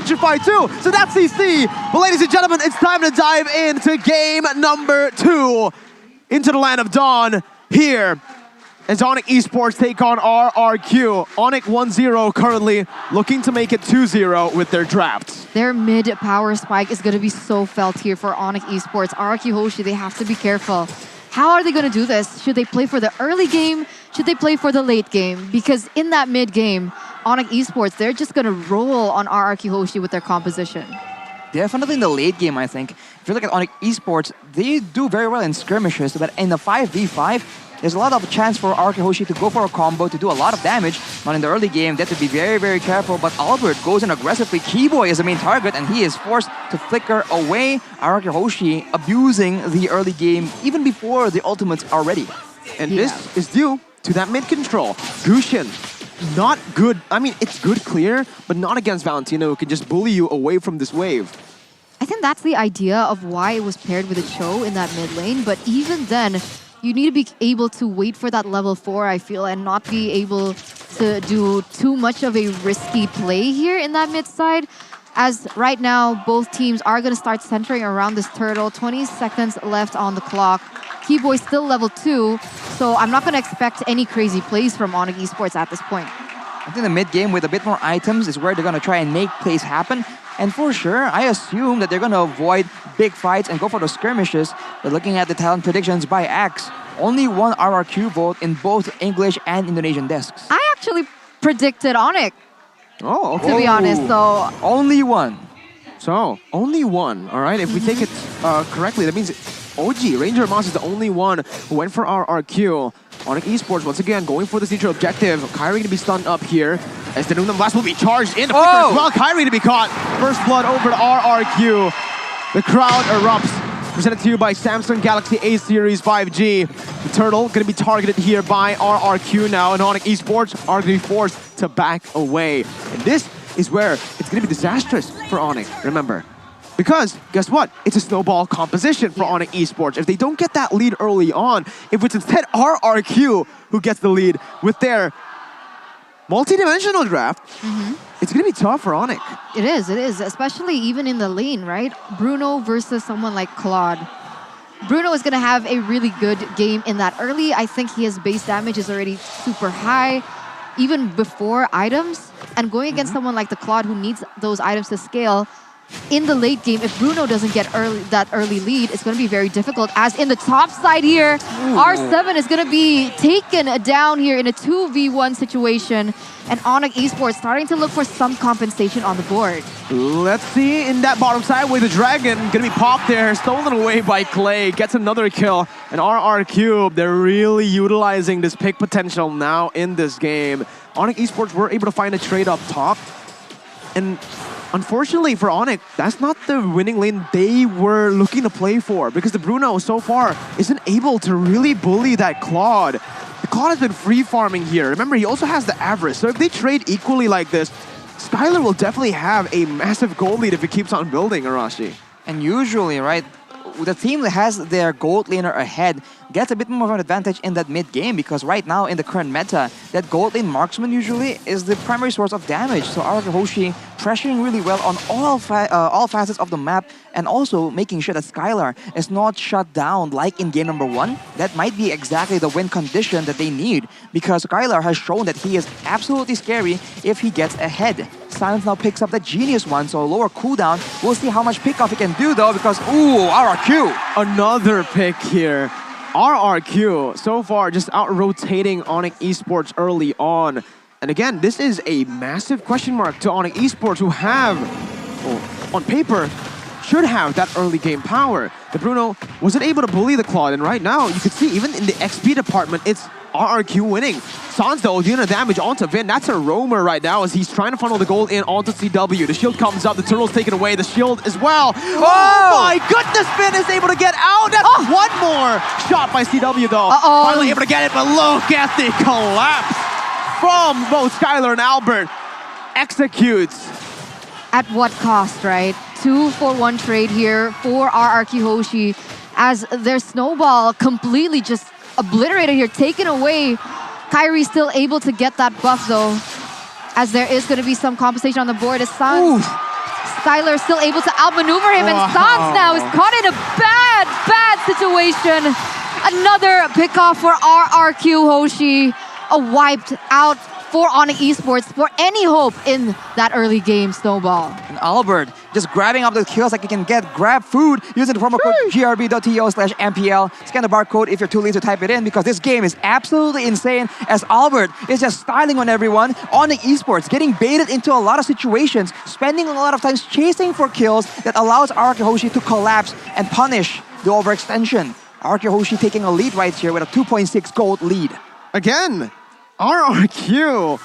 Gentrify too. So that's CC. But ladies and gentlemen, it's time to dive into game number 2. Into the land of dawn here. As ONIC Esports take on RRQ. ONIC 1-0 currently, looking to make it 2-0 with their drafts. Their mid-power spike is going to be so felt here for ONIC Esports. RRQ HOSHI, they have to be careful. How are they going to do this? Should they play for the early game? Should they play for the late game? Because in that mid-game, ONIC Esports, they're just going to roll on RRQ HOSHI with their composition. Definitely in the late game, I think. If you look at ONIC Esports, they do very well in skirmishes, but in the 5v5, there's a lot of chance for RRQ HOSHI to go for a combo, to do a lot of damage. But in the early game, they have to be very, very careful. But Albert goes in aggressively. Keyboy is the main target, and he is forced to flicker away. RRQ HOSHI abusing the early game even before the ultimates are ready. And this is due to that mid control. Gusion, not good. I mean, it's good clear, but not against Valentino, who can just bully you away from this wave. I think that's the idea of why it was paired with a Cho in that mid lane. But even then, you need to be able to wait for that level 4, I feel, and not be able to do too much of a risky play here in that mid side. As right now, both teams are going to start centering around this turtle. 20 seconds left on the clock. Keyboy still level 2, so I'm not going to expect any crazy plays from ONIC Esports at this point. I think the mid game with a bit more items is where they're going to try and make plays happen. And for sure, I assume that they're going to avoid big fights and go for the skirmishes. But looking at the talent predictions by Axe, only one RRQ vote in both English and Indonesian desks. I actually predicted ONIC, Oh, okay. to be honest, so... Only one. So, only one, all right? If we take it correctly, that means OG, Ranger Moss, is the only one who went for RRQ. ONIC Esports, once again, going for this neutral objective. Kyrie to be stunned up here. As the Nunam Blast will be charged in. The flicker as well. Kyrie to be caught. First blood over to RRQ. The crowd erupts. Presented to you by Samsung Galaxy A Series 5G. The turtle going to be targeted here by RRQ now. And ONIC Esports are going to be forced to back away. And this is where it's going to be disastrous for ONIC, remember. Because, guess what? It's a snowball composition for ONIC Esports. If they don't get that lead early on, if it's instead RRQ who gets the lead with their multi-dimensional draft, it's going to be tough for ONIC. It is, especially even in the lane, right? Bruno versus someone like Claude. Bruno is going to have a really good game in that early. I think his base damage is already super high, even before items. And going against someone like the Claude who needs those items to scale, in the late game, if Bruno doesn't get that early lead, it's going to be very difficult. As in the top side here, R7 is going to be taken down here in a 2v1 situation. And ONIC Esports starting to look for some compensation on the board. Let's see in that bottom side with the Dragon. Going to be popped there, stolen away by Clay. Gets another kill. And RRQ, they're really utilizing this pick potential now in this game. ONIC Esports were able to find a trade up top. And unfortunately for ONIC, that's not the winning lane they were looking to play for, because the Bruno so far isn't able to really bully that Claude. The Claude has been free farming here. Remember, he also has the Avarice, so if they trade equally like this, Skylar will definitely have a massive gold lead if it keeps on building, Arashi. And usually, right, the team that has their gold laner ahead gets a bit more of an advantage in that mid game, because right now in the current meta, that gold lane marksman usually is the primary source of damage. So RRQ HOSHI pressuring really well on all facets of the map, and also making sure that Skylar is not shut down like in game number 1. That might be exactly the win condition that they need, because Skylar has shown that he is absolutely scary if he gets ahead. Silence now picks up the genius one, so lower cooldown. We'll see how much pickoff he can do though, because ooh, RRQ! Another pick here. RRQ, so far, just out-rotating ONIC Esports early on. And again, this is a massive question mark to ONIC Esports, who have, well, on paper, should have that early game power. The Bruno wasn't able to bully the Claude, and right now, you can see, even in the XP department, it's RRQ winning. Sans, though, doing the damage onto Vin. That's a roamer right now as he's trying to funnel the gold in onto CW. The shield comes up, the turtle's taken away, the shield as well. Oh my goodness, Vin is able to get out. That's one more shot by CW, though. Finally able to get it, but look at the collapse from both Skylar and Albert. Executes. At what cost, right? 2-for-1 trade here for RRQ HOSHI, as their snowball completely just obliterated here, taken away. Kyrie still able to get that buff though, as there is going to be some compensation on the board as Sans Skylar still able to outmaneuver him, and Sans now is caught in a bad situation. Another pickoff for RRQ HOSHI. A wiped out for ONIC Esports for any hope in that early game snowball. And Albert just grabbing up the kills like you can get grab food using the promo code grb.to/MPL. Scan the barcode if you're too lazy to type it in, because this game is absolutely insane as Albert is just styling on everyone. ONIC Esports getting baited into a lot of situations, spending a lot of times chasing for kills that allows RRQ HOSHI to collapse and punish the overextension. RRQ HOSHI taking a lead right here with a 2.6 gold lead. Again, RRQ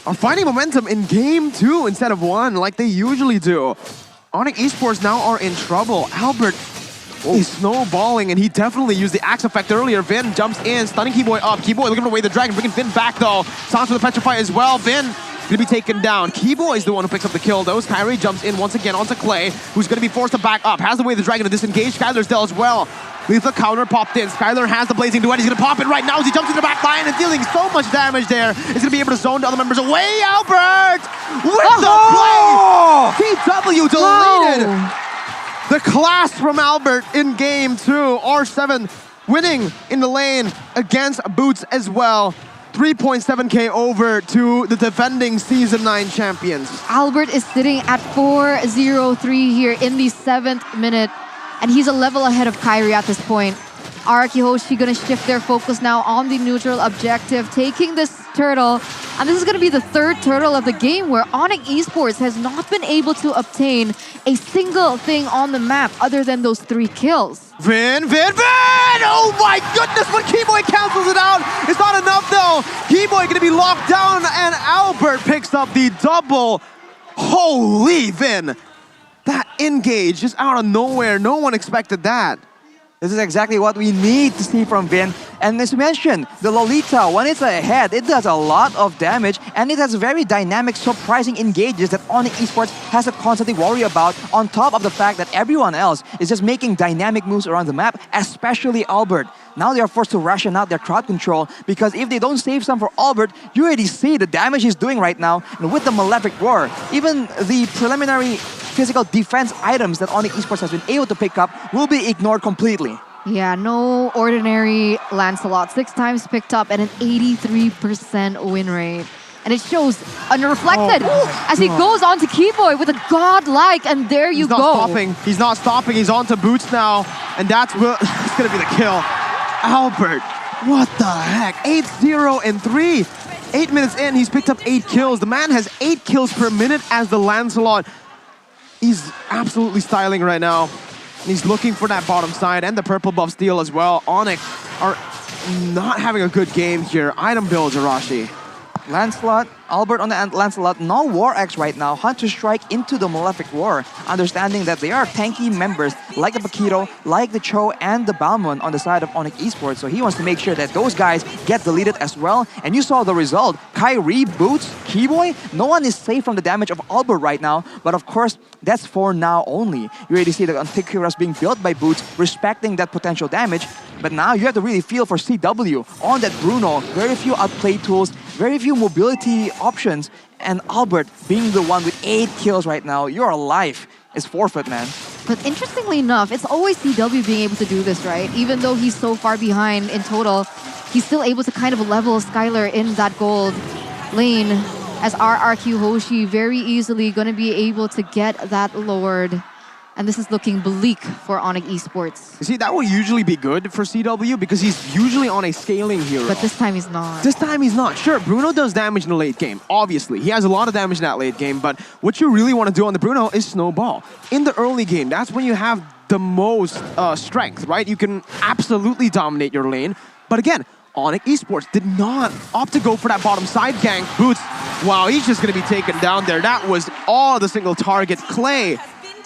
are finding momentum in game 2 instead of 1 like they usually do. ONIC Esports now are in trouble. Albert is snowballing, and he definitely used the axe effect earlier. Vin jumps in, stunning Keyboy up. Keyboy looking for away the dragon, bringing Vin back though. Sounds for the Petrify as well. Vin gonna be taken down. Keyboy is the one who picks up the kill though. Kyrie jumps in once again onto Clay, who's gonna be forced to back up. Has the way the dragon to disengage. Skylar's still as well. Lethal counter popped in. Skylar has the blazing duet. He's gonna pop it right now as he jumps in the back line and dealing so much damage there. He's gonna be able to zone the other members away. Albert with the play. TW deleted. The class from Albert in game 2. R7 winning in the lane against Boots as well. 3.7k over to the defending Season 9 champions. Albert is sitting at 4-0-3 here in the 7th minute, and he's a level ahead of Kyrie at this point. RRQ HOSHI gonna shift their focus now on the neutral objective, taking this turtle. And this is gonna be the 3rd turtle of the game where ONIC Esports has not been able to obtain a single thing on the map other than those 3 kills. Vin! Oh my goodness, when Keyboy cancels it out, it's not enough though. Keyboy gonna be locked down, and Albert picks up the double. Holy Vin! That engage just out of nowhere, no one expected that. This is exactly what we need to see from Vin. And as you mentioned, the Lolita, when it's ahead, it does a lot of damage, and it has very dynamic, surprising engages that ONIC Esports has to constantly worry about, on top of the fact that everyone else is just making dynamic moves around the map, especially Albert. Now they are forced to ration out their crowd control, because if they don't save some for Albert, you already see the damage he's doing right now. And with the Malefic Roar, even the preliminary physical defense items that ONIC Esports has been able to pick up will be ignored completely. Yeah, no ordinary Lancelot. 6 times picked up and an 83% win rate. And it shows unreflected as he goes on to Keyboy with a godlike, and there you go. He's not stopping. He's on to Boots now, and that's going to be the kill. Albert, what the heck? 8-0-3. 8 minutes in, he's picked up 8 kills. The man has 8 kills per minute as the Lancelot. He's absolutely styling right now. He's looking for that bottom side and the purple buff steal as well. ONIC are not having a good game here. Item builds, Arashi. Lancelot, Albert on the Lancelot, no War Axe right now. Hunter Strike into the Malefic War, understanding that they are tanky members like the Paquito, like the Cho, and the Balmon on the side of ONIC Esports. So he wants to make sure that those guys get deleted as well. And you saw the result. Kyrie, Boots, Keyboy, no one is safe from the damage of Albert right now. But of course, that's for now only. You already see the Antikyras being built by Boots, respecting that potential damage. But now you have to really feel for CW on that Bruno. Very few outplay tools, very few mobility options, and Albert being the one with 8 kills right now. Your life is forfeit, man. But interestingly enough, it's always CW being able to do this, right? Even though he's so far behind in total, he's still able to kind of level Skylar in that gold lane, as RRQ HOSHI very easily going to be able to get that lowered. And this is looking bleak for ONIC Esports. You see, that will usually be good for CW because he's usually on a scaling hero. But this time he's not. This time he's not. Sure, Bruno does damage in the late game, obviously. He has a lot of damage in that late game, but what you really want to do on the Bruno is snowball. In the early game, that's when you have the most strength, right? You can absolutely dominate your lane. But again, ONIC Esports did not opt to go for that bottom side gank. Boots, wow, he's just going to be taken down there. That was all the single target. Clay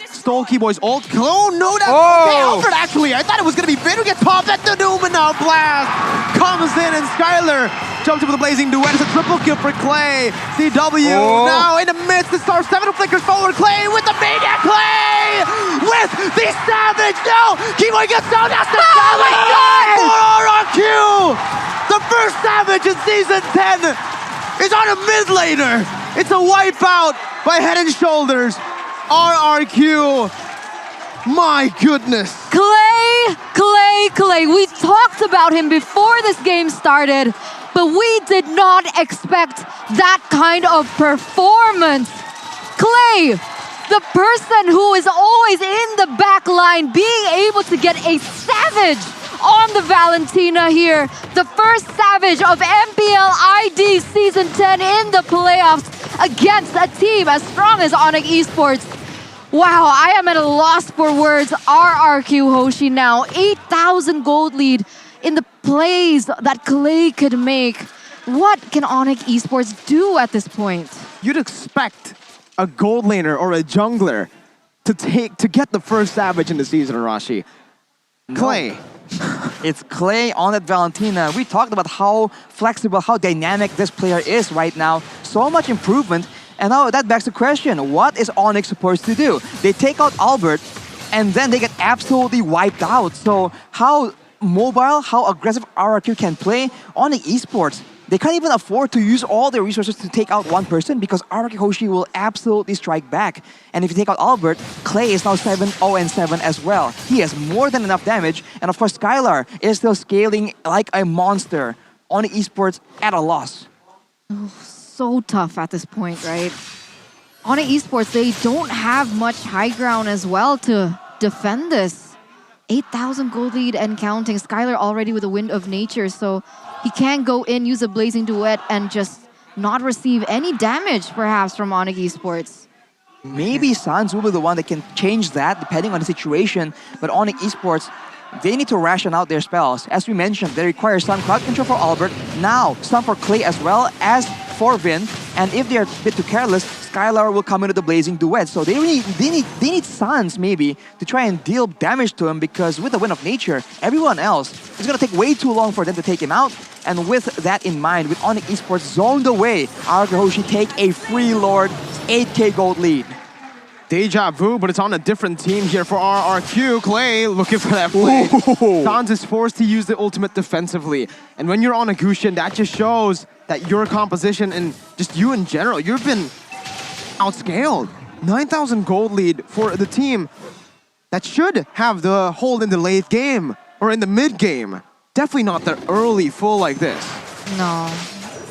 stole Keyboy's ult. Oh, no, that's okay. Albert, actually. I thought it was going to be Vin who gets popped at the Numina blast. Comes in, and Skylar jumps in with a blazing duet. It's a triple kill for Clay. CW now in the midst. The star 7 flickers forward. Clay with the maniac. Clay with the savage. No, Keyboy gets down. That's the savage for RRQ. The first savage in Season 10 is on a mid laner. It's a wipeout by Head and Shoulders. RRQ. My goodness. Clay. We talked about him before this game started, but we did not expect that kind of performance. Clay, the person who is always in the back line, being able to get a savage on the Valentina here. The first savage of MPL ID Season 10 in the playoffs against a team as strong as ONIC Esports. Wow, I am at a loss for words. RRQ Hoshi now, 8,000 gold lead in the plays that Clay could make. What can ONIC Esports do at this point? You'd expect a gold laner or a jungler to get the first savage in the season, Arashi. Clay. It's Clay on that Valentina. We talked about how flexible, how dynamic this player is right now. So much improvement. And now that begs the question, what is ONIC supposed to do? They take out Albert, and then they get absolutely wiped out. So how mobile, how aggressive RRQ can play, ONIC Esports, they can't even afford to use all their resources to take out one person because RRQ Hoshi will absolutely strike back. And if you take out Albert, Clay is now 7-0-7 as well. He has more than enough damage. And of course, Skylar is still scaling like a monster. ONIC Esports at a loss. So tough at this point, right? ONIC Esports, they don't have much high ground as well to defend this. 8,000 gold lead and counting. Skylar already with a Wind of Nature, so he can go in, use a Blazing Duet, and just not receive any damage, perhaps, from ONIC Esports. Maybe Sans will be the one that can change that, depending on the situation. But ONIC Esports, they need to ration out their spells. As we mentioned, they require some crowd control for Albert, now some for Clay as well as for Vin. And if they're a bit too careless, Skylar will come into the Blazing Duet. So they need Sans maybe to try and deal damage to him, because with the Wind of Nature, everyone else is going to take way too long for them to take him out. And with that in mind, with ONIC Esports zoned away, RRQ Hoshi take a free Lord 8k gold lead. Deja vu, but it's on a different team here for RRQ. Clay looking for that play. Sans is forced to use the ultimate defensively. And when you're on a Gusion, that just shows that your composition and just you in general, you've been outscaled. 9,000 gold lead for the team that should have the hold in the late game or in the mid game. Definitely not the early full like this. No,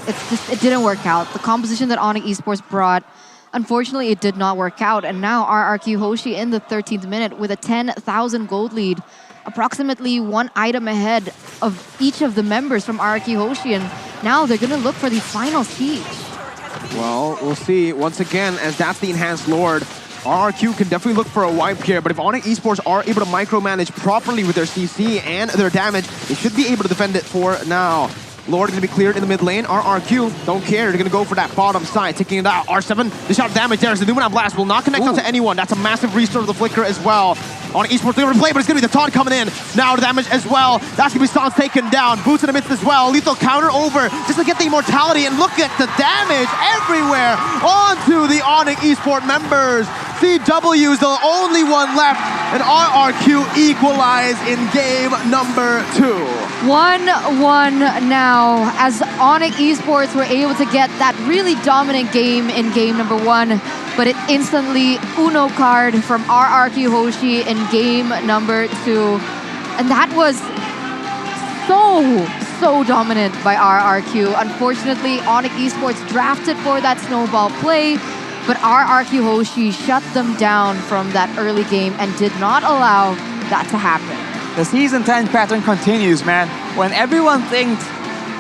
it didn't work out. The composition that ONIC Esports brought, unfortunately, it did not work out. And now RRQ Hoshi in the 13th minute with a 10,000 gold lead, approximately one item ahead of each of the members from RRQ Hoshi. And now they're going to look for the final siege. Well, we'll see once again, as that's the enhanced Lord. RRQ can definitely look for a wipe here, but if ONIC Esports are able to micromanage properly with their CC and their damage, they should be able to defend it for now. Lord is going to be cleared in the mid lane. RRQ don't care. They're going to go for that bottom side, taking it out. R7, the shot of damage there. So the Luminant Blast will not connect onto anyone. That's a massive restore of the Flicker as well. ONIC Esports going to play, but it's going to be the taunt coming in. Now the damage as well. That's going to be Sans taken down. Boots in the midst as well. Lethal counter over just to get the immortality, and look at the damage everywhere onto the ONIC Esports members. CW is the only one left, and RRQ equalize in game number 2. 1-1 now, as ONIC Esports were able to get that really dominant game in game number 1, but it instantly Uno card from RRQ Hoshi in game number 2. And that was so dominant by RRQ. Unfortunately, ONIC Esports drafted for that snowball play, but RRQ Hoshi shut them down from that early game and did not allow that to happen. The Season 10 pattern continues, man. When everyone thinks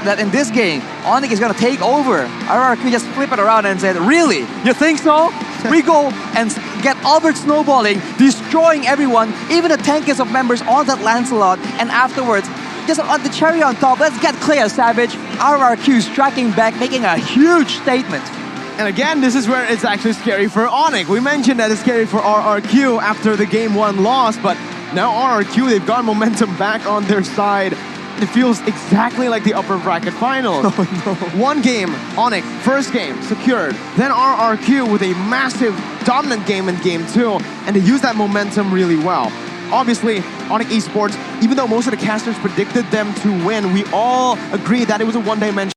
that in this game, ONIC is going to take over, RRQ just flip it around and said, really? You think so? We go and get Albert snowballing, destroying everyone, even the tankest of members on that Lancelot, and afterwards, just on the cherry on top, let's get Clay a Savage. RRQ striking back, making a huge statement. And again, this is where it's actually scary for ONIC. We mentioned that it's scary for RRQ after the game 1 loss, but now RRQ, they've got momentum back on their side. It feels exactly like the upper bracket final. Oh, no. One game, ONIC, first game, secured. Then RRQ with a massive dominant game in game 2, and they use that momentum really well. Obviously, ONIC Esports, even though most of the casters predicted them to win, we all agreed that it was a one-dimensional